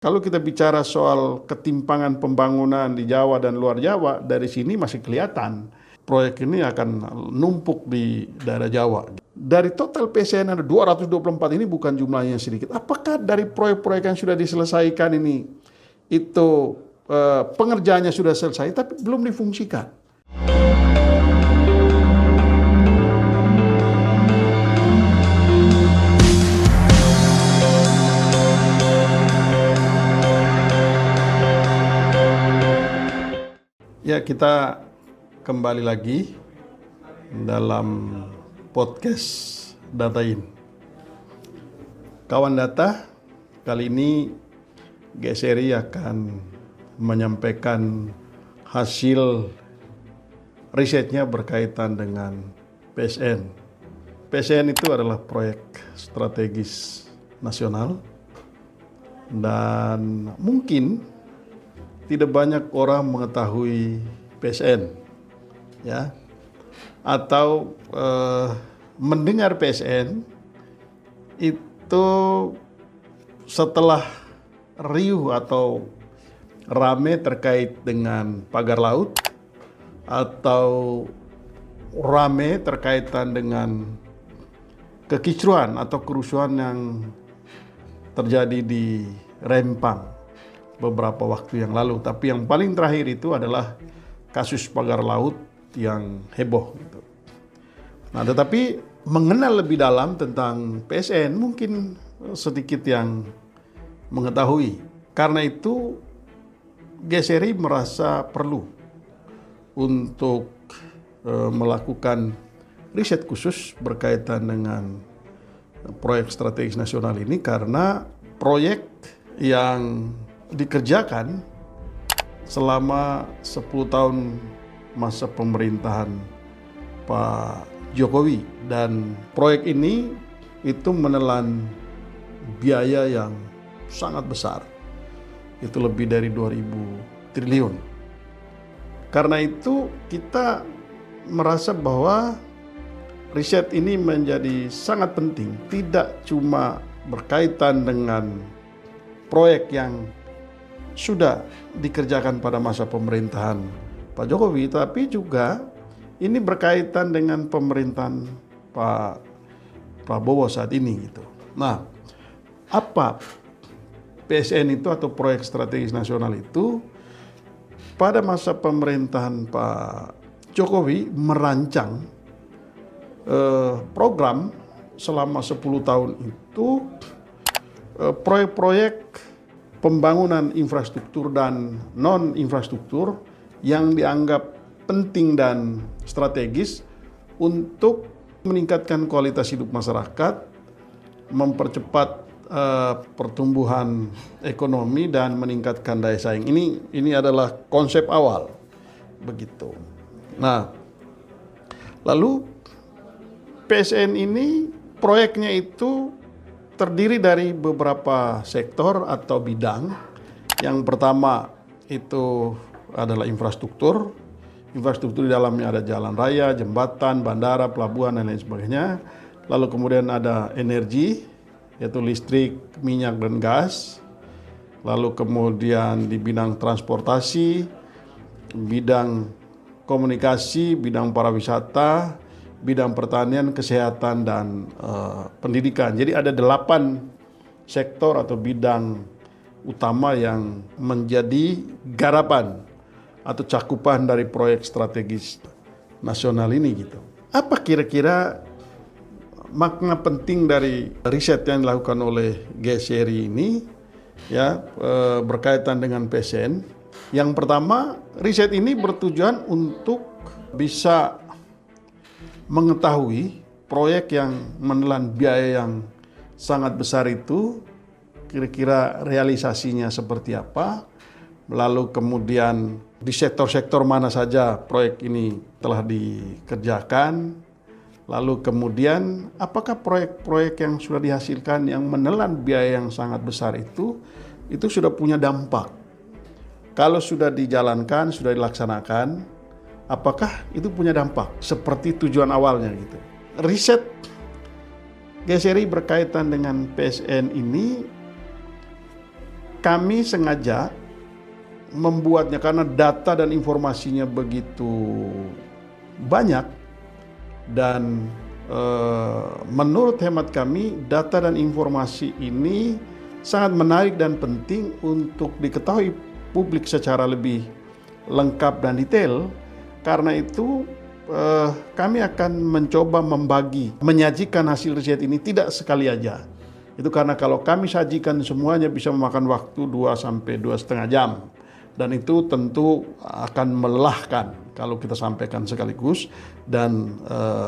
Kalau kita bicara soal ketimpangan pembangunan di Jawa dan luar Jawa, dari sini masih kelihatan proyek ini akan numpuk di daerah Jawa. Dari total PSN ada 224, ini bukan jumlahnya sedikit. Apakah dari proyek-proyek yang sudah diselesaikan ini itu pengerjaannya sudah selesai tapi belum difungsikan? Ya, kita kembali lagi dalam podcast Datain. Kawan data, kali ini GSRI akan menyampaikan hasil risetnya berkaitan dengan PSN. PSN itu adalah proyek strategis nasional dan mungkin tidak banyak orang mengetahui PSN, ya, atau mendengar PSN itu setelah riuh atau rame terkait dengan pagar laut atau rame terkaitan dengan kekicruan atau kerusuhan yang terjadi di Rempang beberapa waktu yang lalu. Tapi yang paling terakhir itu adalah kasus pagar laut yang heboh gitu. Nah, tetapi mengenal lebih dalam tentang PSN mungkin sedikit yang mengetahui. Karena itu GSRI merasa perlu untuk melakukan riset khusus berkaitan dengan proyek strategis nasional ini, karena proyek yang dikerjakan selama 10 tahun masa pemerintahan Pak Jokowi, dan proyek ini itu menelan biaya yang sangat besar, itu lebih dari 2.000 triliun. Karena itu kita merasa bahwa riset ini menjadi sangat penting, tidak cuma berkaitan dengan proyek yang sudah dikerjakan pada masa pemerintahan Pak Jokowi, tapi juga ini berkaitan dengan pemerintahan Pak Prabowo saat ini gitu. Nah, apa PSN itu atau proyek strategis nasional itu? Pada masa pemerintahan Pak Jokowi merancang program selama 10 tahun itu, proyek-proyek pembangunan infrastruktur dan non-infrastruktur yang dianggap penting dan strategis untuk meningkatkan kualitas hidup masyarakat, mempercepat pertumbuhan ekonomi dan meningkatkan daya saing. Ini adalah konsep awal begitu. Nah, lalu PSN ini proyeknya itu terdiri dari beberapa sektor atau bidang. Yang pertama itu adalah infrastruktur. Infrastruktur di dalamnya ada jalan raya, jembatan, bandara, pelabuhan, dan lain sebagainya. Lalu kemudian ada energi, yaitu listrik, minyak, dan gas. Lalu kemudian di bidang transportasi, bidang komunikasi, bidang pariwisata, bidang pertanian, kesehatan, dan pendidikan. Jadi ada 8 sektor atau bidang utama yang menjadi garapan atau cakupan dari proyek strategis nasional ini gitu. Apa kira-kira makna penting dari riset yang dilakukan oleh GSRI ini, ya, berkaitan dengan PSN? Yang pertama, riset ini bertujuan untuk bisa mengetahui proyek yang menelan biaya yang sangat besar itu kira-kira realisasinya seperti apa, lalu kemudian di sektor-sektor mana saja proyek ini telah dikerjakan, lalu kemudian apakah proyek-proyek yang sudah dihasilkan yang menelan biaya yang sangat besar itu sudah punya dampak. Kalau sudah dijalankan, sudah dilaksanakan, apakah itu punya dampak seperti tujuan awalnya gitu. Riset GSRI berkaitan dengan PSN ini kami sengaja membuatnya karena data dan informasinya begitu banyak dan menurut hemat kami data dan informasi ini sangat menarik dan penting untuk diketahui publik secara lebih lengkap dan detail. Karena itu kami akan mencoba menyajikan hasil riset ini tidak sekali aja. Itu karena kalau kami sajikan semuanya bisa memakan waktu 2 sampai 2,5 jam. Dan itu tentu akan melelahkan kalau kita sampaikan sekaligus. Dan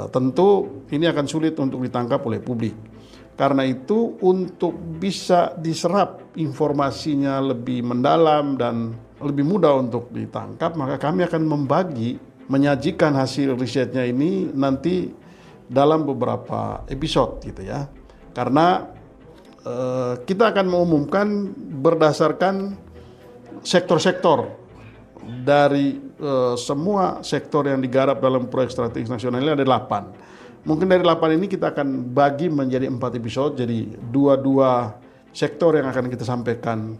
tentu ini akan sulit untuk ditangkap oleh publik. Karena itu untuk bisa diserap informasinya lebih mendalam dan lebih mudah untuk ditangkap, maka kami akan menyajikan hasil risetnya ini nanti dalam beberapa episode gitu ya. Karena kita akan mengumumkan berdasarkan sektor-sektor dari semua sektor yang digarap dalam proyek strategis nasional ini ada 8. Mungkin dari 8 ini kita akan bagi menjadi 4 episode, jadi 2 sektor yang akan kita sampaikan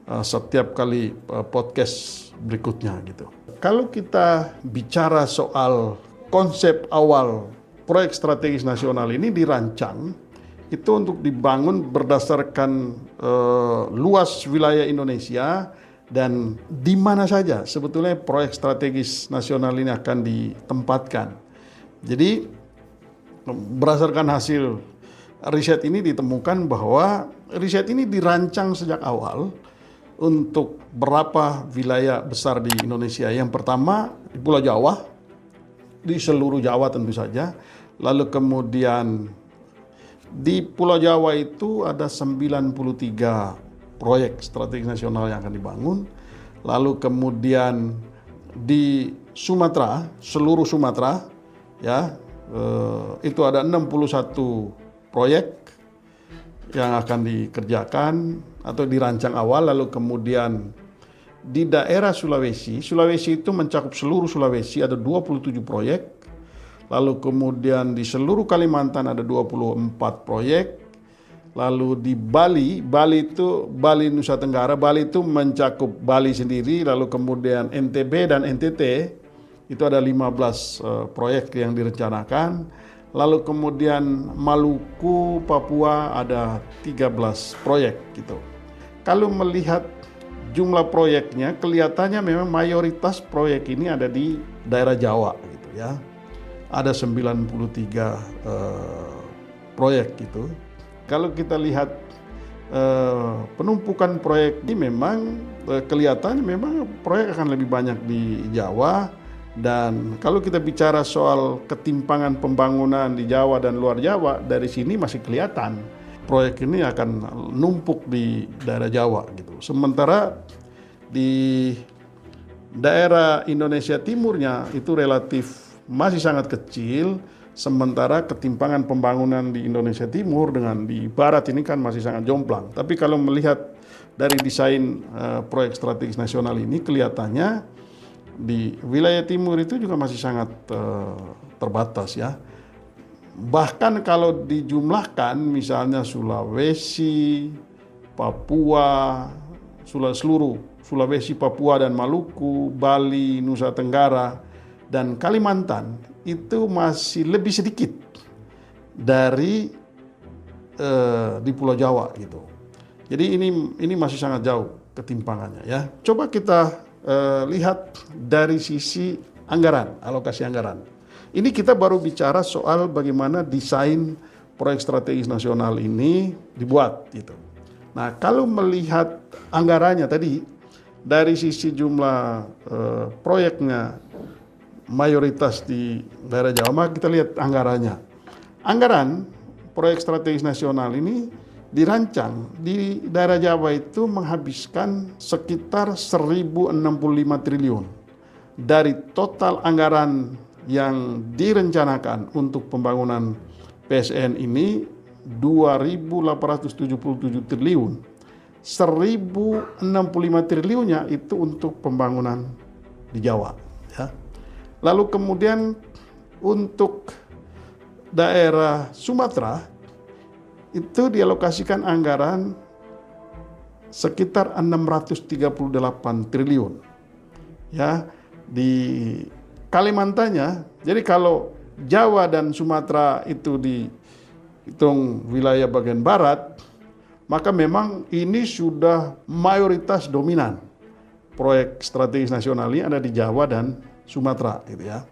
setiap kali podcast berikutnya gitu. Kalau kita bicara soal konsep awal proyek strategis nasional ini dirancang itu untuk dibangun berdasarkan luas wilayah Indonesia dan di mana saja sebetulnya proyek strategis nasional ini akan ditempatkan. Jadi berdasarkan hasil riset ini ditemukan bahwa riset ini dirancang sejak awal untuk berapa wilayah besar di Indonesia. Yang pertama di Pulau Jawa, di seluruh Jawa tentu saja. Lalu kemudian di Pulau Jawa itu ada 93 proyek strategis nasional yang akan dibangun. Lalu kemudian di Sumatera, seluruh Sumatera ya, itu ada 61 proyek yang akan dikerjakan atau dirancang awal. Lalu kemudian di daerah Sulawesi itu mencakup seluruh Sulawesi, ada 27 proyek. Lalu kemudian di seluruh Kalimantan ada 24 proyek. Lalu di Bali Nusa Tenggara, Bali itu mencakup Bali sendiri, lalu kemudian NTB dan NTT itu ada 15 proyek yang direncanakan. Lalu kemudian Maluku, Papua ada 13 proyek gitu. Kalau melihat jumlah proyeknya, kelihatannya memang mayoritas proyek ini ada di daerah Jawa gitu ya. Ada 93 proyek gitu. Kalau kita lihat penumpukan proyek ini memang kelihatan memang proyek akan lebih banyak di Jawa. Dan kalau kita bicara soal ketimpangan pembangunan di Jawa dan luar Jawa, dari sini masih kelihatan proyek ini akan numpuk di daerah Jawa gitu. Sementara di daerah Indonesia Timurnya itu relatif masih sangat kecil. Sementara ketimpangan pembangunan di Indonesia Timur dengan di Barat ini kan masih sangat jomplang. Tapi kalau melihat dari desain proyek strategis nasional ini, kelihatannya di wilayah timur itu juga masih sangat terbatas ya. Bahkan kalau dijumlahkan misalnya Sulawesi, Papua, seluruh Sulawesi, Papua dan Maluku, Bali, Nusa Tenggara, dan Kalimantan itu masih lebih sedikit dari di Pulau Jawa gitu. Jadi ini masih sangat jauh ketimpangannya ya. Coba kita lihat dari sisi anggaran, alokasi anggaran. Ini kita baru bicara soal bagaimana desain proyek strategis nasional ini dibuat gitu. Nah, kalau melihat anggarannya tadi dari sisi jumlah proyeknya mayoritas di daerah Jawa, maka kita lihat anggarannya. Anggaran proyek strategis nasional ini dirancang di daerah Jawa itu menghabiskan sekitar 1.065 triliun. Dari total anggaran yang direncanakan untuk pembangunan PSN ini 2.877 triliun. 1.065 triliunnya itu untuk pembangunan di Jawa ya. Lalu kemudian untuk daerah Sumatera itu dialokasikan anggaran sekitar 638 triliun. Ya, di Kalimantannya, jadi kalau Jawa dan Sumatera itu dihitung wilayah bagian barat, maka memang ini sudah mayoritas dominan. Proyek strategis nasional ini ada di Jawa dan Sumatera gitu ya.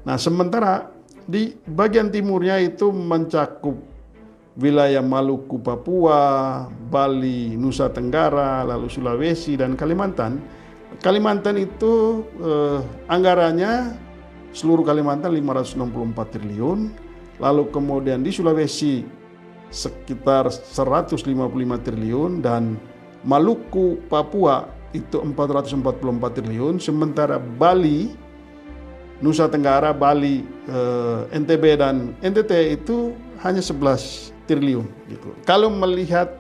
Nah, sementara di bagian timurnya itu mencakup wilayah Maluku, Papua, Bali, Nusa Tenggara, lalu Sulawesi dan Kalimantan. Kalimantan itu anggarannya seluruh Kalimantan 564 triliun, lalu kemudian di Sulawesi sekitar 155 triliun dan Maluku, Papua itu 444 triliun, sementara Bali, Nusa Tenggara, Bali, NTB dan NTT itu hanya 11 triliun gitu. Kalau melihat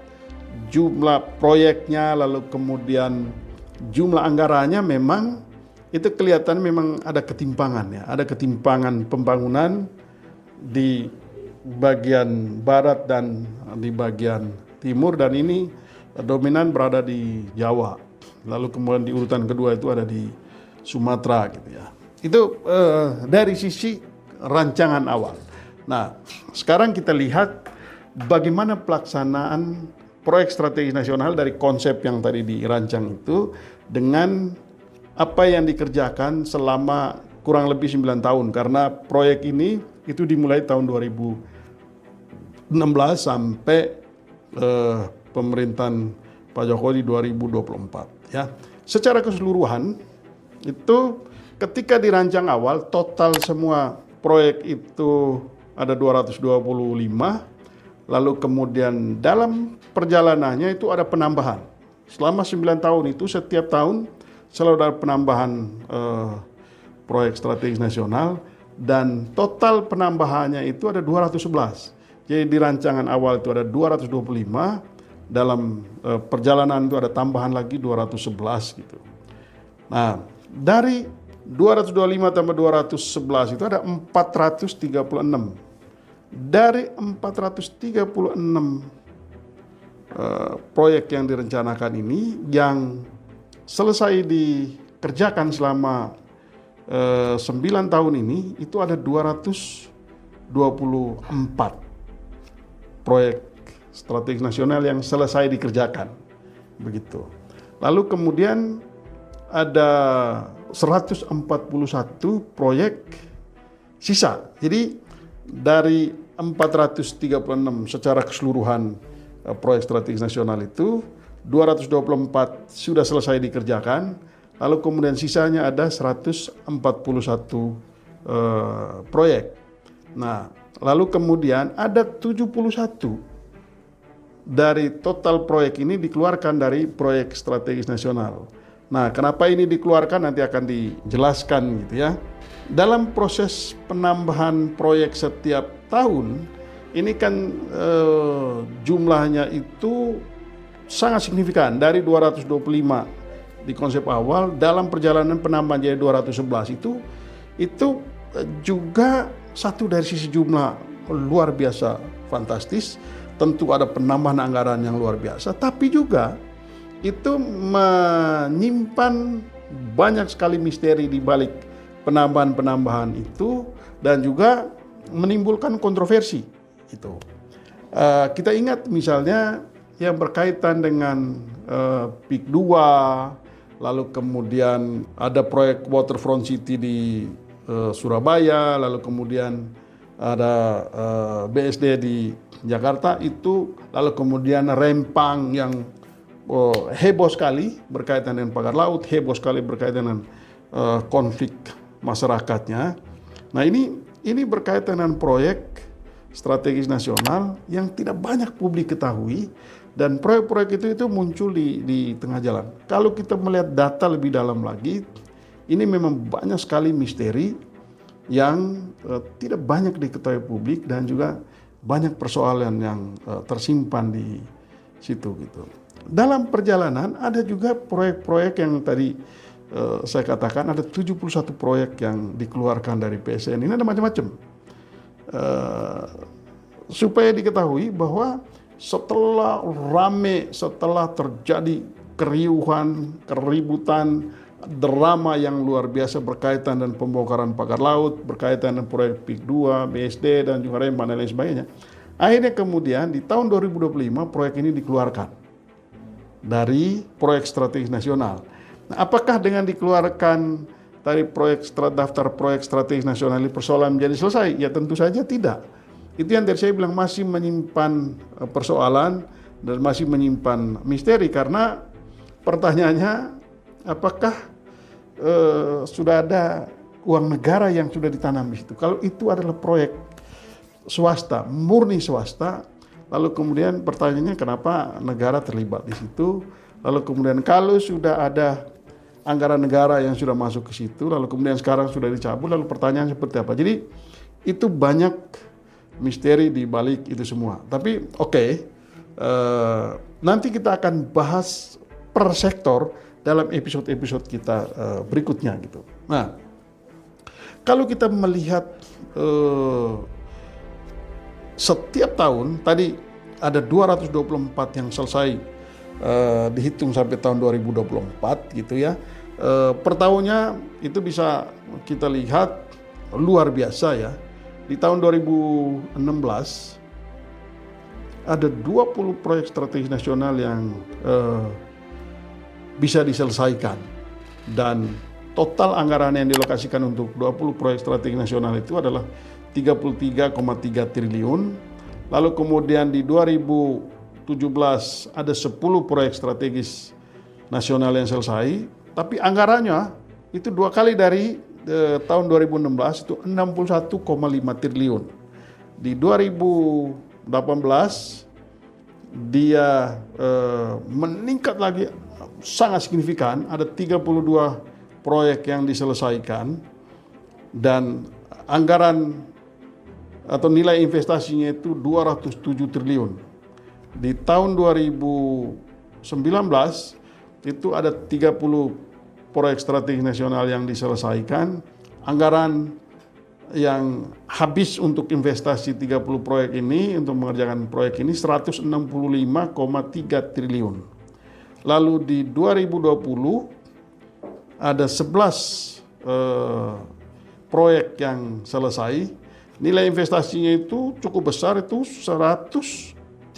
jumlah proyeknya lalu kemudian jumlah anggarannya memang itu kelihatan memang ada ketimpangan ya, ada ketimpangan pembangunan di bagian barat dan di bagian timur, dan ini dominan berada di Jawa. Lalu kemudian di urutan kedua itu ada di Sumatera gitu ya. Itu dari sisi rancangan awal. Nah, sekarang kita lihat bagaimana pelaksanaan proyek strategis nasional dari konsep yang tadi dirancang itu dengan apa yang dikerjakan selama kurang lebih 9 tahun. Karena proyek ini itu dimulai tahun 2016 sampai pemerintahan Pak Jokowi di 2024 ya. Secara keseluruhan itu ketika dirancang awal total semua proyek itu ada 225, lalu kemudian dalam perjalanannya itu ada penambahan. Selama 9 tahun itu setiap tahun selalu ada penambahan proyek strategis nasional, dan total penambahannya itu ada 211. Jadi di rancangan awal itu ada 225, dalam perjalanan itu ada tambahan lagi 211 gitu. Nah, dari 225 tambah 211 itu ada 436. Dari 436 proyek yang direncanakan ini, yang selesai dikerjakan selama 9 tahun ini itu ada 224 proyek strategis nasional yang selesai dikerjakan begitu. Lalu kemudian ada 141 proyek sisa. Jadi dari 436 secara keseluruhan proyek strategis nasional itu 224 sudah selesai dikerjakan, lalu kemudian sisanya ada 141 proyek. Nah, lalu kemudian ada 71 dari total proyek ini dikeluarkan dari proyek strategis nasional. Nah, kenapa ini dikeluarkan nanti akan dijelaskan gitu ya. Dalam proses penambahan proyek setiap tahun, ini kan jumlahnya itu sangat signifikan. Dari 225 di konsep awal, dalam perjalanan penambahan jadi 211 itu juga satu dari sisi jumlah luar biasa fantastis. Tentu ada penambahan anggaran yang luar biasa, tapi juga itu menyimpan banyak sekali misteri di balik penambahan-penambahan itu, dan juga menimbulkan kontroversi itu. Kita ingat misalnya yang berkaitan dengan PIK 2, lalu kemudian ada proyek Waterfront City di Surabaya, lalu kemudian ada BSD di Jakarta itu, lalu kemudian Rempang yang heboh sekali berkaitan dengan pagar laut, heboh sekali berkaitan dengan konflik masyarakatnya. Nah, ini berkaitan dengan proyek strategis nasional yang tidak banyak publik ketahui, dan proyek-proyek itu muncul di tengah jalan. Kalau kita melihat data lebih dalam lagi, ini memang banyak sekali misteri yang tidak banyak diketahui publik, dan juga banyak persoalan yang tersimpan di situ gitu. Dalam perjalanan ada juga proyek-proyek yang tadi saya katakan ada 71 proyek yang dikeluarkan dari PSN. Ini ada macam-macam. Supaya diketahui bahwa setelah rame, setelah terjadi keriuhan, keributan, drama yang luar biasa berkaitan dengan pembongkaran pagar laut, berkaitan dengan proyek PIK 2, BSD, dan juga Rempang dan lain sebagainya. Akhirnya kemudian di tahun 2025 proyek ini dikeluarkan dari proyek strategis nasional. Nah, apakah dengan dikeluarkan dari daftar proyek strategis nasional ini persoalan menjadi selesai? Ya tentu saja tidak. Itu yang tadi saya bilang masih menyimpan persoalan dan masih menyimpan misteri, karena pertanyaannya apakah sudah ada uang negara yang sudah ditanam di situ. Kalau itu adalah proyek swasta, murni swasta, lalu kemudian pertanyaannya kenapa negara terlibat di situ, lalu kemudian kalau sudah ada anggaran negara yang sudah masuk ke situ, lalu kemudian sekarang sudah dicabut, lalu pertanyaan seperti apa. Jadi itu banyak misteri di balik itu semua. Tapi nanti kita akan bahas per sektor dalam episode-episode kita berikutnya gitu. Nah, kalau kita melihat setiap tahun, tadi ada 224 yang selesai dihitung sampai tahun 2024 gitu ya. Per tahunnya itu bisa kita lihat luar biasa ya. Di tahun 2016 ada 20 proyek strategis nasional yang bisa diselesaikan, dan total anggaran yang dilokasikan untuk 20 proyek strategis nasional itu adalah 33,3 triliun. Lalu kemudian di 2017 ada 10 proyek strategis nasional yang selesai, tapi anggarannya itu 2 kali dari tahun 2016, itu 61,5 triliun. Di 2018 dia meningkat lagi sangat signifikan, ada 32 proyek yang diselesaikan dan anggaran atau nilai investasinya itu 207 triliun. Di tahun 2019 itu ada 30 proyek strategis nasional yang diselesaikan. Anggaran yang habis untuk investasi 30 proyek ini, untuk mengerjakan proyek ini 165,3 triliun. Lalu di 2020 ada 11 proyek yang selesai. Nilai investasinya itu cukup besar, itu 135,2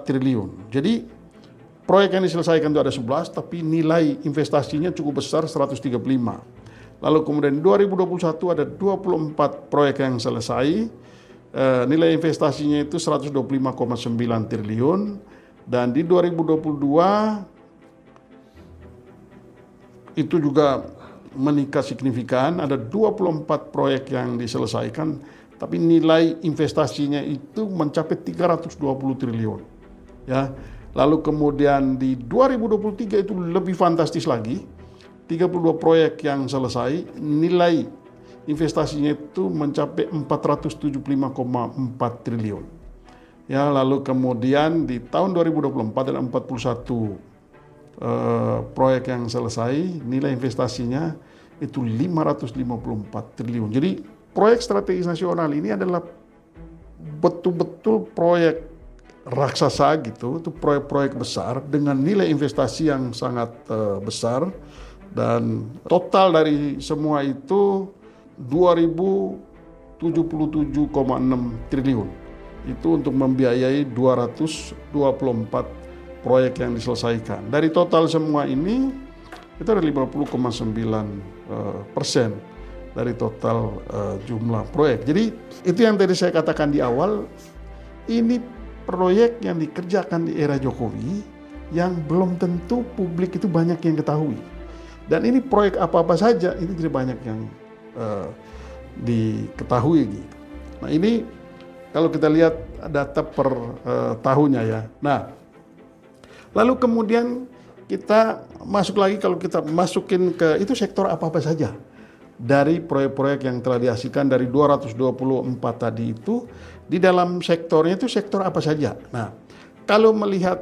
triliun. Jadi proyek yang diselesaikan itu ada 11, tapi nilai investasinya cukup besar, 135. Lalu kemudian 2021 ada 24 proyek yang selesai. Nilai investasinya itu 125,9 triliun. Dan di 2022 itu juga meningkat signifikan, ada 24 proyek yang diselesaikan, tapi nilai investasinya itu mencapai 320 triliun. Ya. Lalu kemudian di 2023 itu lebih fantastis lagi, 32 proyek yang selesai, nilai investasinya itu mencapai 475,4 triliun. Ya, lalu kemudian di tahun 2024 ada 41 proyek yang selesai, nilai investasinya itu 554 triliun. Jadi proyek strategis nasional ini adalah betul-betul proyek raksasa gitu, itu proyek-proyek besar dengan nilai investasi yang sangat besar, dan total dari semua itu 2.077,6 triliun. Itu untuk membiayai 224 proyek yang diselesaikan. Dari total semua ini itu ada 50,9% dari total jumlah proyek. Jadi itu yang tadi saya katakan di awal, ini proyek yang dikerjakan di era Jokowi yang belum tentu publik itu banyak yang ketahui. Dan ini proyek apa-apa saja itu tidak banyak yang diketahui gitu. Nah ini kalau kita lihat data per tahunnya ya. Nah lalu kemudian kita masuk lagi, kalau kita masukin ke itu sektor apa-apa saja dari proyek-proyek yang telah dihasilkan dari 224 tadi itu, di dalam sektornya itu sektor apa saja. Nah kalau melihat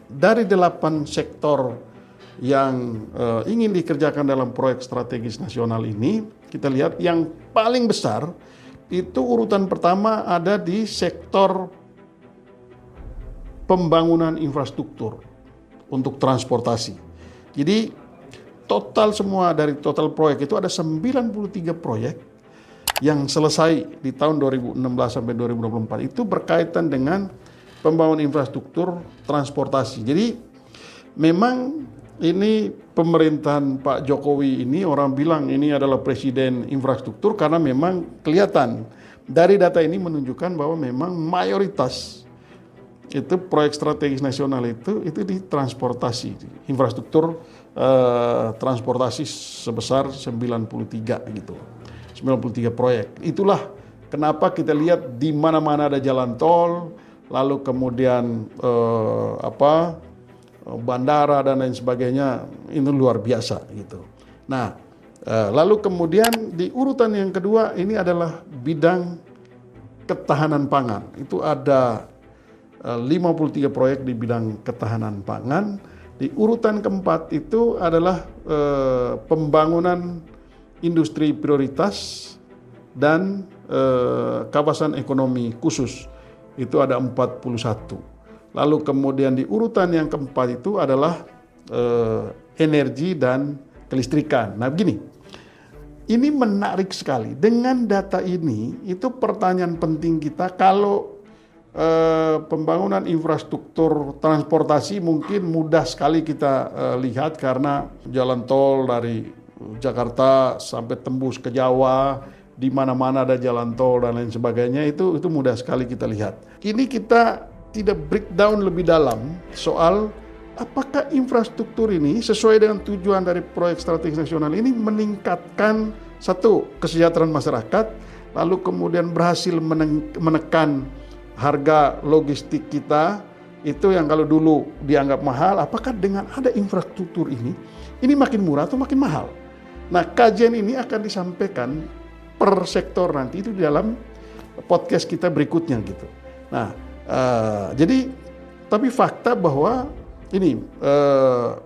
dari 8 sektor yang ingin dikerjakan dalam proyek strategis nasional ini, kita lihat yang paling besar itu urutan pertama ada di sektor pembangunan infrastruktur untuk transportasi. Jadi total semua dari total proyek itu ada 93 proyek yang selesai di tahun 2016 sampai 2024 itu berkaitan dengan pembangunan infrastruktur transportasi. Jadi memang ini pemerintahan Pak Jokowi ini orang bilang ini adalah presiden infrastruktur karena memang kelihatan dari data ini menunjukkan bahwa memang mayoritas itu proyek strategis nasional itu di transportasi, infrastruktur transportasi sebesar 93 gitu. 93 proyek. Itulah kenapa kita lihat di mana-mana ada jalan tol, lalu kemudian bandara dan lain sebagainya, ini luar biasa gitu. Nah, lalu kemudian di urutan yang kedua ini adalah bidang ketahanan pangan. Itu ada 53 proyek di bidang ketahanan pangan. Di urutan keempat itu adalah pembangunan industri prioritas dan kawasan ekonomi khusus. Itu ada 41. Lalu kemudian di urutan yang keempat itu adalah energi dan kelistrikan. Nah begini, ini menarik sekali. Dengan data ini, itu pertanyaan penting kita kalau pembangunan infrastruktur transportasi mungkin mudah sekali kita lihat karena jalan tol dari Jakarta sampai tembus ke Jawa, di mana-mana ada jalan tol dan lain sebagainya, itu mudah sekali kita lihat. Ini kita tidak breakdown lebih dalam soal apakah infrastruktur ini sesuai dengan tujuan dari proyek strategis nasional ini meningkatkan satu kesejahteraan masyarakat, lalu kemudian berhasil menekan harga logistik kita itu yang kalau dulu dianggap mahal, apakah dengan ada infrastruktur ini makin murah atau makin mahal? Nah, kajian ini akan disampaikan per sektor nanti itu di dalam podcast kita berikutnya gitu. Nah, jadi tapi fakta bahwa ini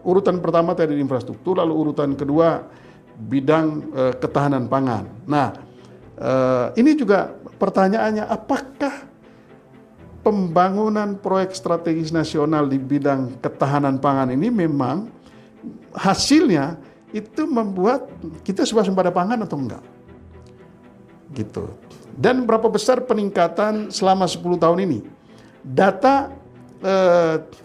urutan pertama tadi infrastruktur, lalu urutan kedua bidang ketahanan pangan. Nah, ini juga pertanyaannya, apakah pembangunan proyek strategis nasional di bidang ketahanan pangan ini memang hasilnya itu membuat kita swasembada pangan atau enggak? Gitu. Dan berapa besar peningkatan selama 10 tahun ini? Data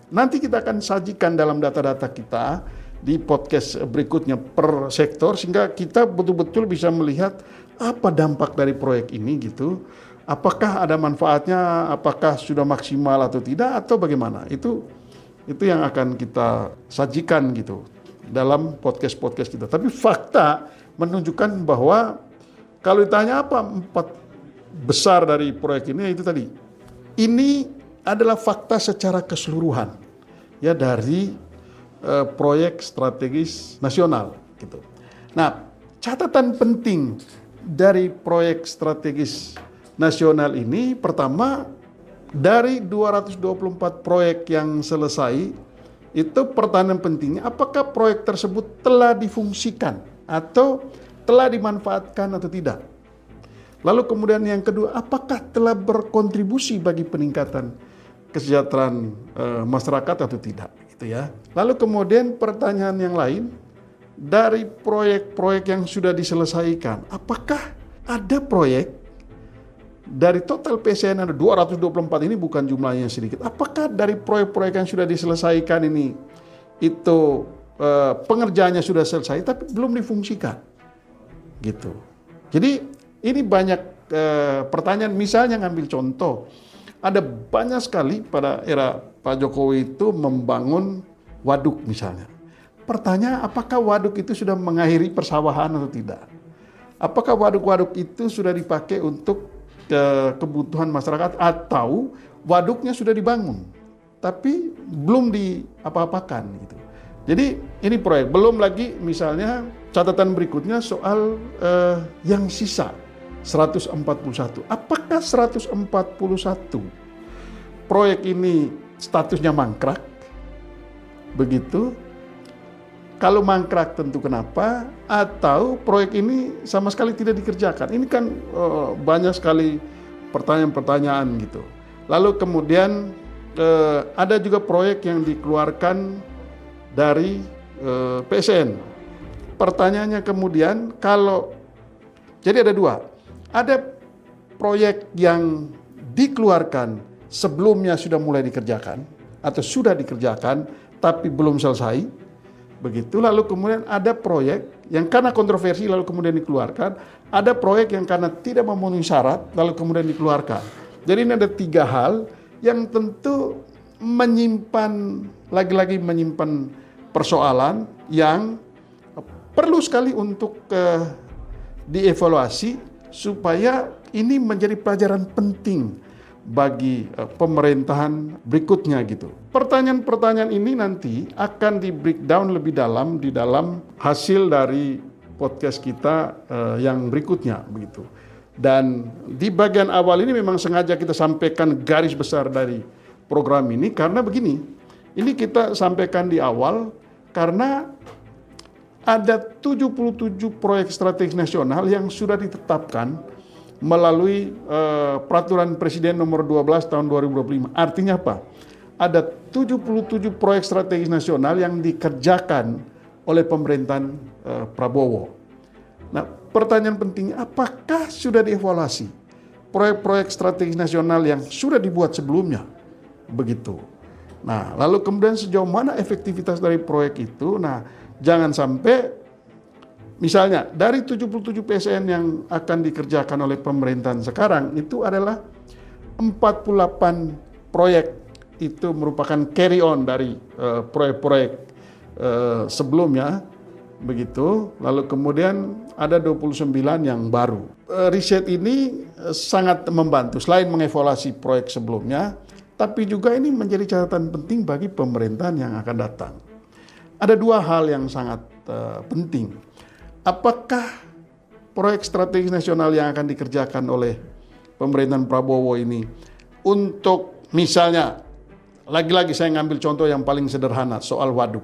nanti kita akan sajikan dalam data-data kita di podcast berikutnya per sektor sehingga kita betul-betul bisa melihat apa dampak dari proyek ini gitu. Apakah ada manfaatnya, apakah sudah maksimal atau tidak, atau bagaimana? Itu yang akan kita sajikan gitu dalam podcast-podcast kita. Tapi fakta menunjukkan bahwa kalau ditanya apa 4 besar dari proyek ini, itu tadi. Ini adalah fakta secara keseluruhan ya dari proyek strategis nasional gitu. Nah, catatan penting dari proyek strategis nasional ini, pertama, dari 224 proyek yang selesai, itu pertanyaan pentingnya, apakah proyek tersebut telah difungsikan atau telah dimanfaatkan atau tidak? Lalu kemudian yang kedua, apakah telah berkontribusi bagi peningkatan kesejahteraan masyarakat atau tidak? Gitu ya. Lalu kemudian pertanyaan yang lain, dari proyek-proyek yang sudah diselesaikan, apakah ada proyek dari total PCN ada 224 ini bukan jumlahnya sedikit. Apakah dari proyek-proyek yang sudah diselesaikan ini itu pengerjaannya sudah selesai tapi belum difungsikan? Gitu. Jadi ini banyak pertanyaan. Misalnya ngambil contoh, ada banyak sekali pada era Pak Jokowi itu membangun waduk misalnya. Pertanyaan, apakah waduk itu sudah mengakhiri persawahan atau tidak? Apakah waduk-waduk itu sudah dipakai untuk kebutuhan masyarakat atau waduknya sudah dibangun tapi belum diapa-apakan gitu. Jadi ini proyek, belum lagi misalnya catatan berikutnya soal yang sisa 141. Apakah 141 proyek ini statusnya mangkrak begitu Kalau mangkrak tentu kenapa, atau proyek ini sama sekali tidak dikerjakan. Ini kan banyak sekali pertanyaan-pertanyaan gitu. Lalu kemudian ada juga proyek yang dikeluarkan dari PSN. Pertanyaannya kemudian jadi ada dua. Ada proyek yang dikeluarkan sebelumnya sudah mulai dikerjakan atau sudah dikerjakan tapi belum selesai. Begitu, lalu kemudian ada proyek yang karena kontroversi lalu kemudian dikeluarkan, ada proyek yang karena tidak memenuhi syarat lalu kemudian dikeluarkan. Jadi ini ada 3 hal yang tentu lagi-lagi menyimpan persoalan yang perlu sekali untuk dievaluasi supaya ini menjadi pelajaran penting bagi pemerintahan berikutnya gitu. Pertanyaan-pertanyaan ini nanti akan di breakdown lebih dalam di dalam hasil dari podcast kita yang berikutnya begitu. Dan di bagian awal ini memang sengaja kita sampaikan garis besar dari program ini karena begini. Ini kita sampaikan di awal karena ada 77 proyek strategis nasional yang sudah ditetapkan melalui peraturan Presiden nomor 12 tahun 2025. Artinya apa? Ada 77 proyek strategis nasional yang dikerjakan oleh pemerintahan Prabowo. Nah, pertanyaan pentingnya, apakah sudah dievaluasi proyek-proyek strategis nasional yang sudah dibuat sebelumnya? Begitu. Nah, lalu kemudian sejauh mana efektivitas dari proyek itu? Nah, jangan sampai misalnya dari 77 PSN yang akan dikerjakan oleh pemerintahan sekarang itu adalah 48 proyek itu merupakan carry on dari proyek-proyek sebelumnya begitu. Lalu kemudian ada 29 yang baru. Riset ini sangat membantu selain mengevaluasi proyek sebelumnya, tapi juga ini menjadi catatan penting bagi pemerintahan yang akan datang. Ada 2 hal yang sangat penting. Apakah proyek strategis nasional yang akan dikerjakan oleh pemerintahan Prabowo ini untuk misalnya, lagi-lagi saya ngambil contoh yang paling sederhana soal waduk.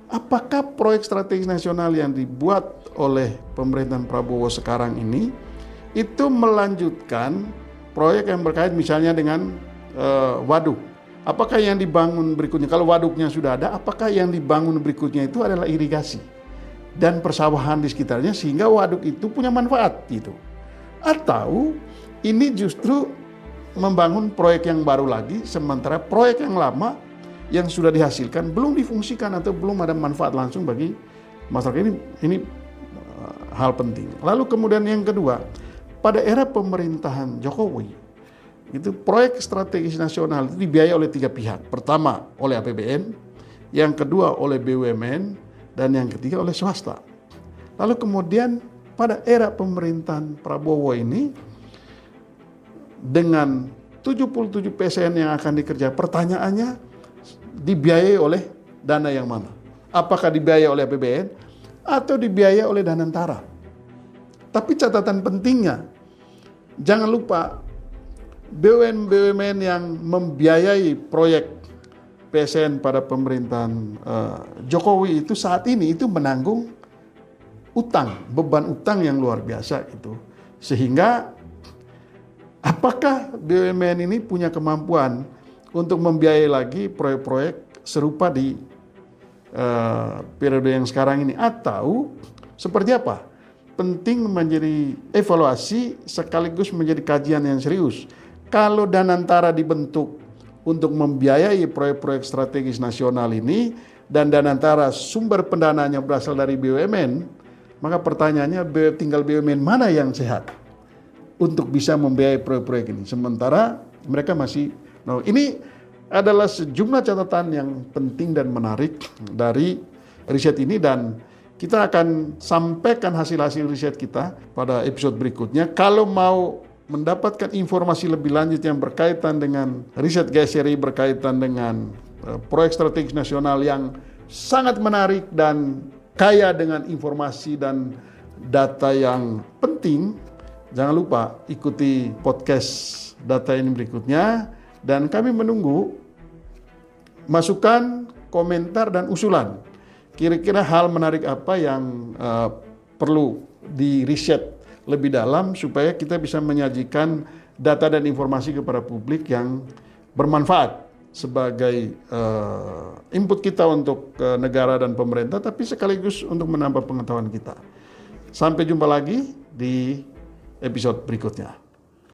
Apakah proyek strategis nasional yang dibuat oleh pemerintahan Prabowo sekarang ini itu melanjutkan proyek yang berkait misalnya dengan waduk? Apakah yang dibangun berikutnya, kalau waduknya sudah ada, apakah yang dibangun berikutnya itu adalah irigasi dan persawahan di sekitarnya sehingga waduk itu punya manfaat gitu? Atau ini justru membangun proyek yang baru lagi sementara proyek yang lama yang sudah dihasilkan belum difungsikan atau belum ada manfaat langsung bagi masyarakat? Ini hal penting. Lalu kemudian yang kedua, pada era pemerintahan Jokowi itu proyek strategis nasional itu dibiayai oleh 3 pihak. Pertama oleh APBN, yang kedua oleh BUMN, dan yang ketiga oleh swasta. Lalu kemudian pada era pemerintahan Prabowo ini dengan 77 PSN yang akan dikerjakan, pertanyaannya dibiayai oleh dana yang mana? Apakah dibiayai oleh APBN atau dibiayai oleh Danantara? Tapi catatan pentingnya, jangan lupa BUMN yang membiayai proyek PSN pada pemerintahan Jokowi itu saat ini itu menanggung utang, beban utang yang luar biasa itu. Sehingga apakah BUMN ini punya kemampuan untuk membiayai lagi proyek-proyek serupa di periode yang sekarang ini? Atau seperti apa? Penting menjadi evaluasi sekaligus menjadi kajian yang serius. Kalau Danantara dibentuk untuk membiayai proyek-proyek strategis nasional ini dan Danantara sumber pendananya berasal dari BUMN, maka pertanyaannya tinggal BUMN mana yang sehat untuk bisa membiayai proyek-proyek ini. Sementara mereka masih, ini adalah sejumlah catatan yang penting dan menarik dari riset ini dan kita akan sampaikan hasil-hasil riset kita pada episode berikutnya. Kalau mau mendapatkan informasi lebih lanjut yang berkaitan dengan riset GSRI berkaitan dengan proyek strategis nasional yang sangat menarik dan kaya dengan informasi dan data yang penting, jangan lupa ikuti podcast data ini berikutnya dan kami menunggu masukan, komentar dan usulan. kira-kira hal menarik apa yang perlu di riset lebih dalam supaya kita bisa menyajikan data dan informasi kepada publik yang bermanfaat sebagai input kita untuk negara dan pemerintah, tapi sekaligus untuk menambah pengetahuan kita. Sampai jumpa lagi di episode berikutnya.